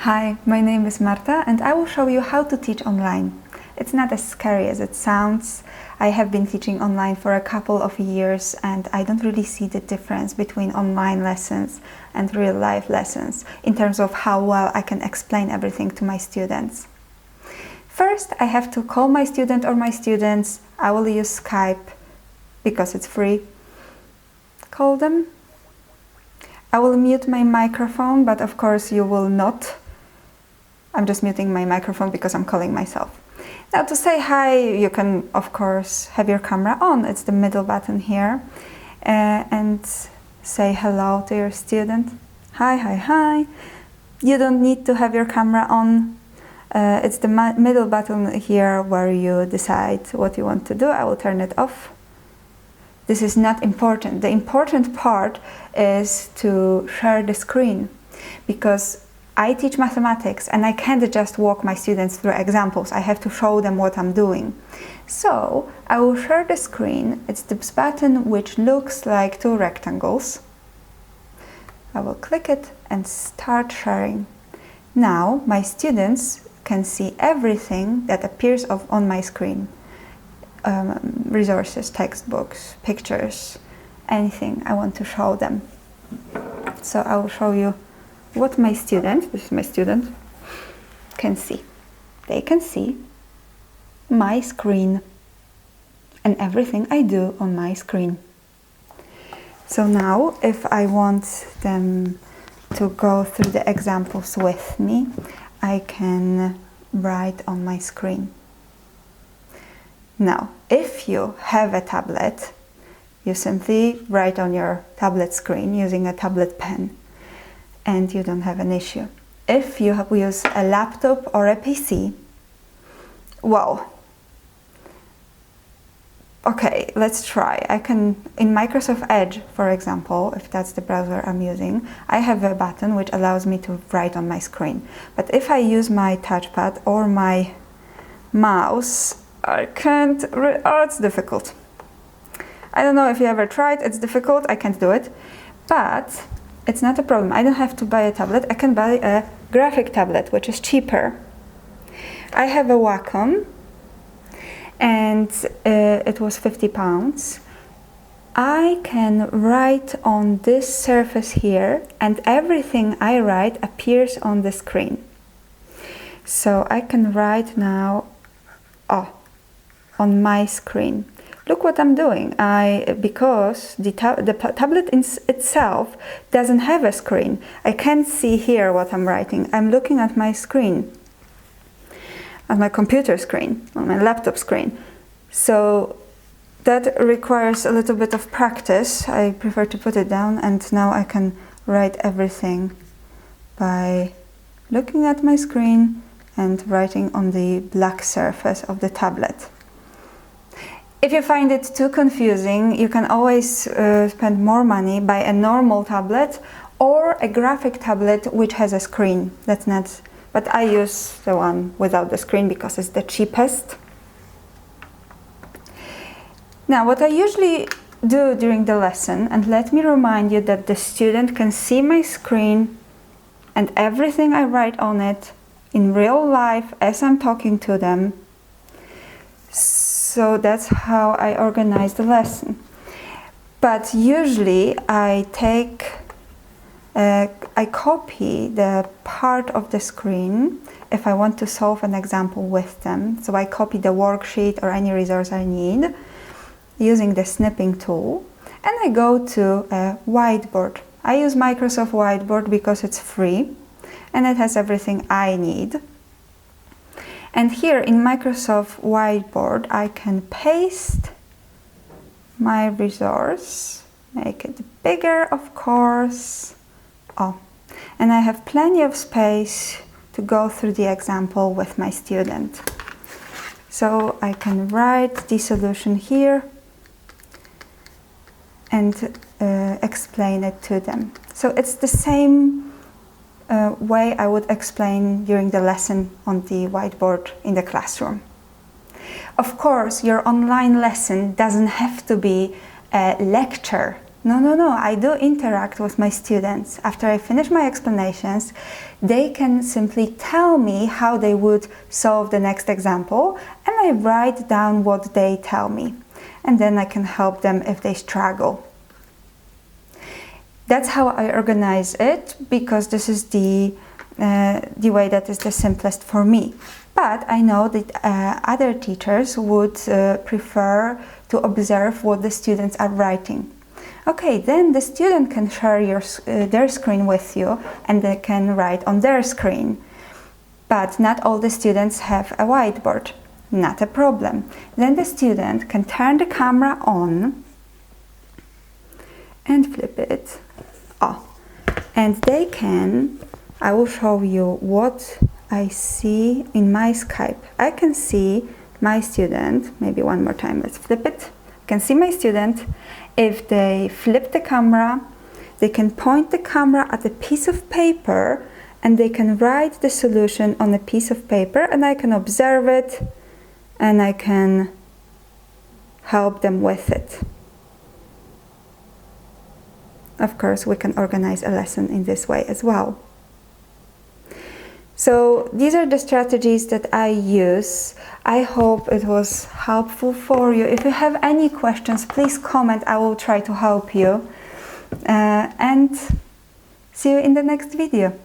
Hi, my name is Marta and I will show you how to teach online. It's not as scary as it sounds. I have been teaching online for a couple of years and I don't really see the difference between online lessons and real life lessons in terms of how well I can explain everything to my students. First, I have to call my student or my students. I will use Skype because it's free. Call them. I will mute my microphone, but of course you will not. I'm just muting my microphone because I'm calling myself. Now to say hi, you can of course have your camera on. It's the middle button here. And say hello to your student. Hi, hi, hi. You don't need to have your camera on. It's the middle button here where you decide what you want to do. I will turn it off. This is not important. The important part is to share the screen, because I teach mathematics and I can't just walk my students through examples. I have to show them what I'm doing. So I will share the screen. It's this button which looks like two rectangles. I will click it and start sharing. Now my students can see everything that appears on my screen. Resources, textbooks, pictures, anything I want to show them. So I will show you what my student, this is my student, can see. They can see my screen and everything I do on my screen. So now if I want them to go through the examples with me, I can write on my screen. Now, if you have a tablet, you simply write on your tablet screen using a tablet pen and you don't have an issue. If you use a laptop or a PC, well, okay, let's try. I can, in Microsoft Edge, for example, if that's the browser I'm using, I have a button which allows me to write on my screen. But if I use my touchpad or my mouse, I can't, it's difficult. I don't know if you ever tried, it's difficult, I can't do it, but it's not a problem. I don't have to buy a tablet, I can buy a graphic tablet, which is cheaper. I have a Wacom, and it was £50. I can write on this surface here, and everything I write appears on the screen. So I can write now, on my screen. Look what I'm doing. Because the tablet itself doesn't have a screen. I can't see here what I'm writing. I'm looking at my screen, at my computer screen, on my laptop screen. So that requires a little bit of practice. I prefer to put it down, and now I can write everything by looking at my screen and writing on the black surface of the tablet. If you find it too confusing, you can always spend more money, buy a normal tablet or a graphic tablet which has a screen. That's not, but I use the one without the screen because it's the cheapest. Now, what I usually do during the lesson, and let me remind you that the student can see my screen and everything I write on it in real life as I'm talking to them. So that's how I organize the lesson. But usually I copy the part of the screen if I want to solve an example with them. So I copy the worksheet or any resource I need using the snipping tool, and I go to a whiteboard. I use Microsoft Whiteboard because it's free and it has everything I need. And here in Microsoft Whiteboard, I can paste my resource, make it bigger, of course. And I have plenty of space to go through the example with my student. So I can write the solution here and explain it to them. So it's the same way I would explain during the lesson on the whiteboard in the classroom. Of course, your online lesson doesn't have to be a lecture. No, I do interact with my students. After I finish my explanations, they can simply tell me how they would solve the next example, and I write down what they tell me. And then I can help them if they struggle. That's how I organize it, because this is the way that is the simplest for me. But I know that other teachers would prefer to observe what the students are writing. Okay, then the student can share their screen with you, and they can write on their screen. But not all the students have a whiteboard. Not a problem. Then the student can turn the camera on and flip it off. And they can, I will show you what I see in my Skype. I can see my student, maybe one more time, let's flip it. I can see my student. If they flip the camera, they can point the camera at a piece of paper and they can write the solution on a piece of paper, and I can observe it and I can help them with it. Of course, we can organize a lesson in this way as well. So these are the strategies that I use. I hope it was helpful for you. If you have any questions, please comment. I will try to help you. And see you in the next video.